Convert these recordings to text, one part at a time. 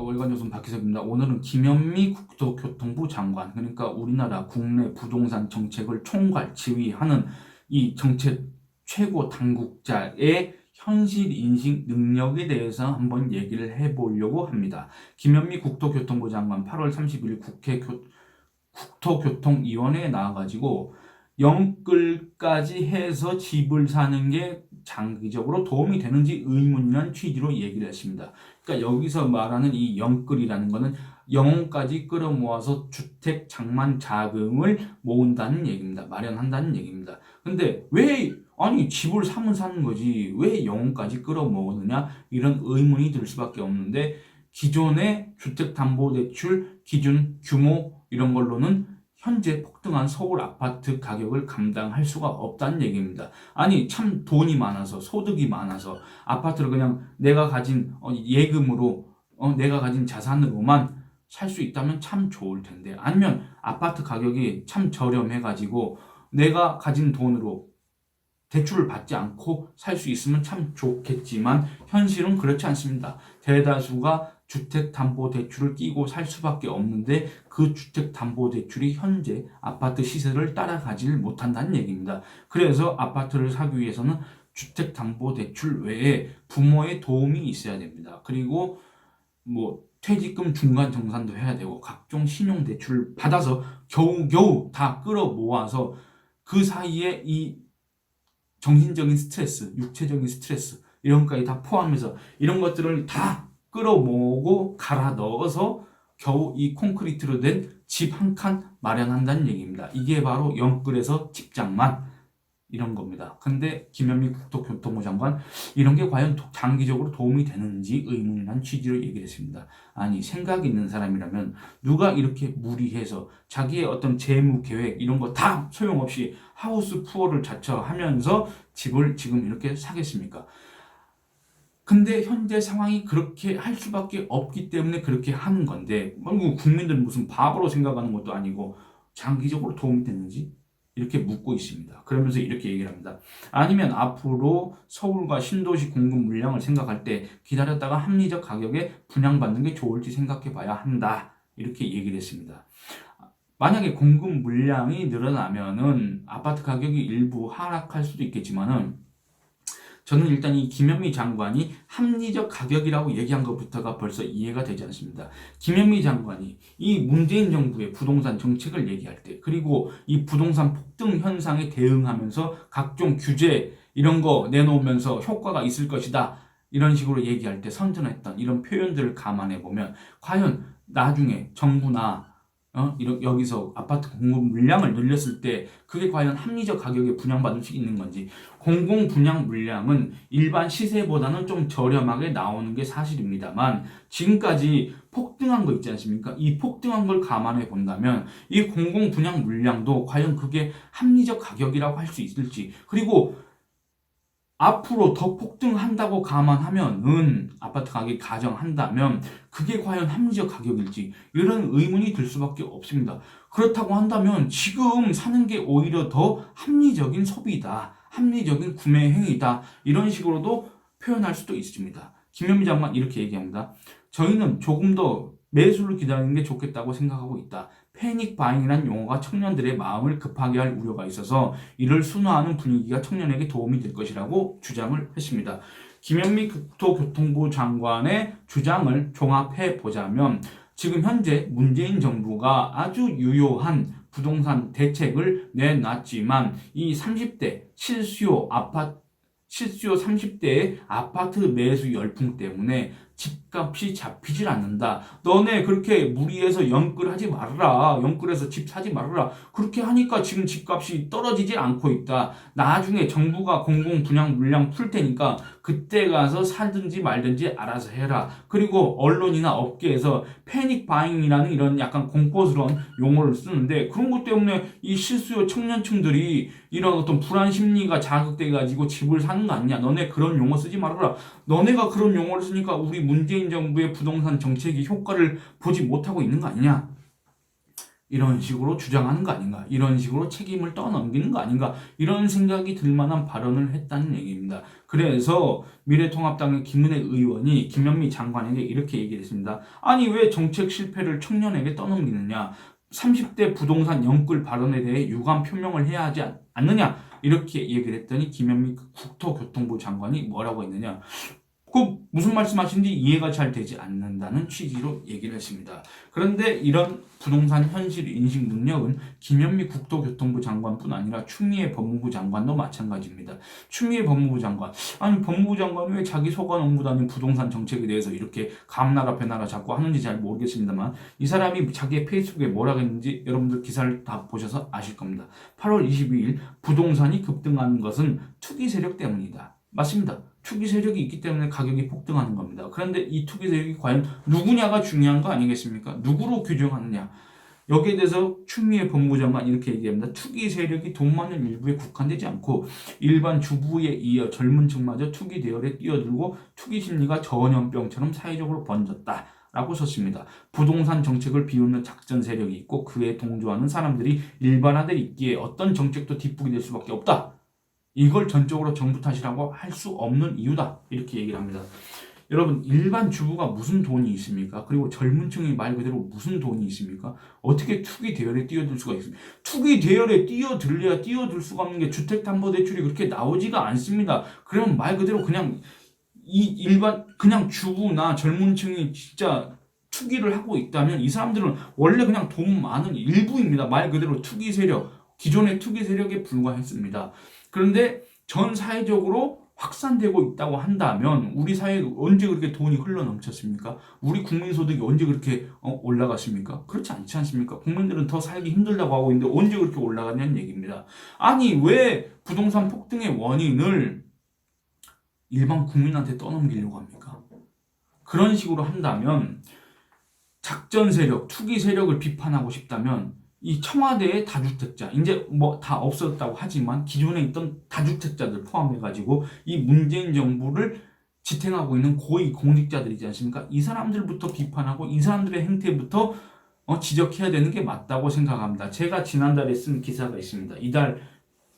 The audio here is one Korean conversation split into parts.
월간 조선 박희석입니다. 오늘은 김현미 국토교통부 장관, 그러니까 우리나라 국내 부동산 정책을 총괄 지휘하는 이 정책 최고 당국자의 현실 인식 능력에 대해서 한번 얘기를 해보려고 합니다. 김현미 국토교통부 장관 8월 30일 국회 국토교통위원회에 나와가지고 영끌까지 해서 집을 사는 게 장기적으로 도움이 되는지 의문이라는 취지로 얘기를 했습니다. 그러니까 여기서 말하는 이 영끌이라는 거는 영혼까지 끌어모아서 주택 장만 자금을 모은다는 얘기입니다. 마련한다는 얘기입니다. 근데 왜 아니 집을 사면 사는 거지 왜 영혼까지 끌어모으느냐 이런 의문이 들 수밖에 없는데 기존의 주택담보대출 기준 규모 이런 걸로는 현재 폭등한 서울 아파트 가격을 감당할 수가 없다는 얘기입니다. 아니 참 돈이 많아서 소득이 많아서 아파트를 그냥 내가 가진 예금으로 내가 가진 자산으로만 살 수 있다면 참 좋을 텐데, 아니면 아파트 가격이 참 저렴해가지고 내가 가진 돈으로 대출을 받지 않고 살 수 있으면 참 좋겠지만 현실은 그렇지 않습니다. 대다수가 주택담보대출을 끼고 살 수밖에 없는데 그 주택담보대출이 현재 아파트 시세를 따라가질 못한다는 얘기입니다. 그래서 아파트를 사기 위해서는 주택담보대출 외에 부모의 도움이 있어야 됩니다. 그리고 퇴직금 중간 정산도 해야 되고 각종 신용대출을 받아서 겨우겨우 다 끌어모아서 그 사이에 이 정신적인 스트레스, 육체적인 스트레스 이런 것까지 다 포함해서 이런 것들을 다 끌어모으고 갈아 넣어서 겨우 이 콘크리트로 된 집 한 칸 마련한다는 얘기입니다. 이게 바로 영끌에서 집장만 이런 겁니다. 근데 김현미 국토교통부 장관 이런 게 과연 장기적으로 도움이 되는지 의문이란 취지로 얘기를 했습니다. 아니 생각이 있는 사람이라면 누가 이렇게 무리해서 자기의 어떤 재무 계획 이런 거 다 소용없이 하우스 푸어를 자처하면서 집을 지금 이렇게 사겠습니까? 근데 현재 상황이 그렇게 할 수밖에 없기 때문에 그렇게 하는 건데 국민들은 무슨 바보로 생각하는 것도 아니고 장기적으로 도움이 되는지 이렇게 묻고 있습니다. 그러면서 이렇게 얘기를 합니다. 아니면 앞으로 서울과 신도시 공급 물량을 생각할 때 기다렸다가 합리적 가격에 분양받는 게 좋을지 생각해 봐야 한다. 이렇게 얘기를 했습니다. 만약에 공급 물량이 늘어나면은 아파트 가격이 일부 하락할 수도 있겠지만은 저는 일단 이 김현미 장관이 합리적 가격이라고 얘기한 것부터가 벌써 이해가 되지 않습니다. 김현미 장관이 이 문재인 정부의 부동산 정책을 얘기할 때, 그리고 이 부동산 폭등 현상에 대응하면서 각종 규제 이런 거 내놓으면서 효과가 있을 것이다 이런 식으로 얘기할 때 선전했던 이런 표현들을 감안해 보면 과연 나중에 정부나 여기서 아파트 공급 물량을 늘렸을 때 그게 과연 합리적 가격에 분양받을 수 있는 건지, 공공 분양 물량은 일반 시세보다는 좀 저렴하게 나오는 게 사실입니다만 지금까지 폭등한 거 있지 않습니까? 이 폭등한 걸 감안해 본다면 이 공공 분양 물량도 과연 그게 합리적 가격이라고 할 수 있을지, 그리고 앞으로 더 폭등한다고 감안하면은 아파트 가격이 가정한다면 그게 과연 합리적 가격일지 이런 의문이 들 수밖에 없습니다. 그렇다고 한다면 지금 사는 게 오히려 더 합리적인 소비다, 합리적인 구매 행위다 이런 식으로도 표현할 수도 있습니다. 김현미 장관 이렇게 얘기합니다. 저희는 조금 더 매수를 기다리는 게 좋겠다고 생각하고 있다. 패닉 바잉이라는 용어가 청년들의 마음을 급하게 할 우려가 있어서 이를 순화하는 분위기가 청년에게 도움이 될 것이라고 주장을 했습니다. 김현미 국토교통부 장관의 주장을 종합해 보자면 지금 현재 문재인 정부가 아주 유효한 부동산 대책을 내놨지만 이 30대 실수요 30대의 아파트 매수 열풍 때문에 집값이 잡히질 않는다. 너네 그렇게 무리해서 영끌하지 말아라. 영끌해서 집 사지 말아라. 그렇게 하니까 지금 집값이 떨어지지 않고 있다. 나중에 정부가 공공 분양 물량 풀 테니까 그때 가서 살든지 말든지 알아서 해라. 그리고 언론이나 업계에서 패닉 바잉이라는 이런 약간 공포스러운 용어를 쓰는데 그런 것 때문에 이 실수요 청년층들이 이런 어떤 불안 심리가 자극돼 가지고 집을 사는 거 아니냐. 너네 그런 용어 쓰지 말아라. 너네가 그런 용어를 쓰니까 우리 문재인 정부의 부동산 정책이 효과를 보지 못하고 있는 거 아니냐. 이런 식으로 주장하는 거 아닌가, 이런 식으로 책임을 떠넘기는 거 아닌가, 이런 생각이 들 만한 발언을 했다는 얘기입니다. 그래서 미래통합당의 김은혜 의원이 김현미 장관에게 이렇게 얘기를 했습니다. 아니 왜 정책 실패를 청년에게 떠넘기느냐, 30대 부동산 영끌 발언에 대해 유감 표명을 해야 하지 않느냐, 이렇게 얘기를 했더니 김현미 국토교통부 장관이 뭐라고 했느냐, 그 무슨 말씀하시는지 이해가 잘 되지 않는다는 취지로 얘기를 했습니다. 그런데 이런 부동산 현실 인식 능력은 김현미 국토교통부 장관뿐 아니라 추미애 법무부 장관도 마찬가지입니다. 추미애 법무부 장관, 아니 법무부 장관이 왜 자기 소관 업무도 아닌 부동산 정책에 대해서 이렇게 감나라 배나라 자꾸 하는지 잘 모르겠습니다만, 이 사람이 자기의 페이스북에 뭐라고 했는지 여러분들 기사를 다 보셔서 아실 겁니다. 8월 22일 부동산이 급등하는 것은 투기 세력 때문이다. 맞습니다. 투기 세력이 있기 때문에 가격이 폭등하는 겁니다. 그런데 이 투기 세력이 과연 누구냐가 중요한 거 아니겠습니까? 누구로 규정하느냐. 여기에 대해서 추미애 법무부 장관 이렇게 얘기합니다. 투기 세력이 돈 많은 일부에 국한되지 않고 일반 주부에 이어 젊은 층마저 투기 대열에 뛰어들고 투기 심리가 전염병처럼 사회적으로 번졌다. 라고 썼습니다. 부동산 정책을 비웃는 작전 세력이 있고 그에 동조하는 사람들이 일반화돼 있기에 어떤 정책도 뒷북이 될 수밖에 없다. 이걸 전적으로 정부 탓이라고 할 수 없는 이유다. 이렇게 얘기를 합니다. 여러분, 일반 주부가 무슨 돈이 있습니까? 그리고 젊은 층이 말 그대로 무슨 돈이 있습니까? 어떻게 투기 대열에 뛰어들 수가 있습니까? 투기 대열에 뛰어들려야 뛰어들 수가 없는 게 주택담보대출이 그렇게 나오지가 않습니다. 그러면 말 그대로 그냥 그냥 주부나 젊은 층이 진짜 투기를 하고 있다면 이 사람들은 원래 그냥 돈 많은 일부입니다. 말 그대로 투기 세력, 기존의 투기 세력에 불과했습니다. 그런데 전 사회적으로 확산되고 있다고 한다면 우리 사회에 언제 그렇게 돈이 흘러 넘쳤습니까? 우리 국민 소득이 언제 그렇게 올라갔습니까? 그렇지 않지 않습니까? 국민들은 더 살기 힘들다고 하고 있는데 언제 그렇게 올라갔냐는 얘기입니다. 아니 왜 부동산 폭등의 원인을 일반 국민한테 떠넘기려고 합니까? 그런 식으로 한다면 작전 세력, 투기 세력을 비판하고 싶다면 이 청와대의 다주택자, 이제 뭐 다 없었다고 하지만 기존에 있던 다주택자들 포함해가지고 이 문재인 정부를 지탱하고 있는 고위 공직자들이지 않습니까? 이 사람들부터 비판하고 이 사람들의 행태부터 지적해야 되는 게 맞다고 생각합니다. 제가 지난달에 쓴 기사가 있습니다. 이달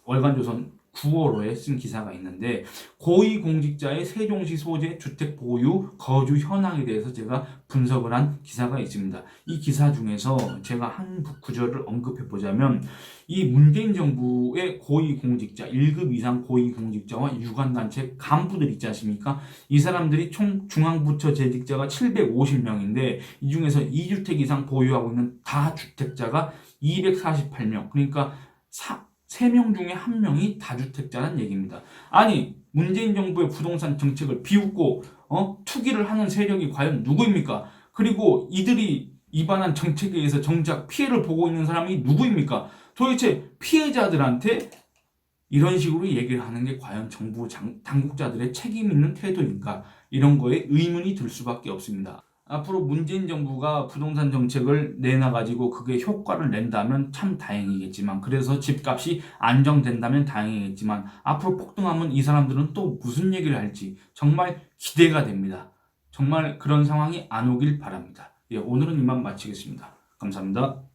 월간조선 9월호에 쓴 기사가 있는데 고위공직자의 세종시 소재 주택 보유 거주 현황에 대해서 제가 분석을 한 기사가 있습니다. 이 기사 중에서 제가 한 구절을 언급해 보자면 이 문재인 정부의 고위공직자 1급 이상 고위공직자와 유관단체 간부들 있지 않습니까? 이 사람들이 총 중앙부처 재직자가 750명인데 이 중에서 2주택 이상 보유하고 있는 다주택자가 248명, 그러니까 3명 중에 1명이 다주택자라는 얘기입니다. 아니 문재인 정부의 부동산 정책을 비웃고 투기를 하는 세력이 과연 누구입니까? 그리고 이들이 입안한 정책에 의해서 정작 피해를 보고 있는 사람이 누구입니까? 도대체 피해자들한테 이런 식으로 얘기를 하는 게 과연 정부 당국자들의 책임 있는 태도인가? 이런 거에 의문이 들 수밖에 없습니다. 앞으로 문재인 정부가 부동산 정책을 내놔가지고 그게 효과를 낸다면 참 다행이겠지만, 그래서 집값이 안정된다면 다행이겠지만, 앞으로 폭등하면 이 사람들은 또 무슨 얘기를 할지 정말 기대가 됩니다. 정말 그런 상황이 안 오길 바랍니다. 예, 오늘은 이만 마치겠습니다. 감사합니다.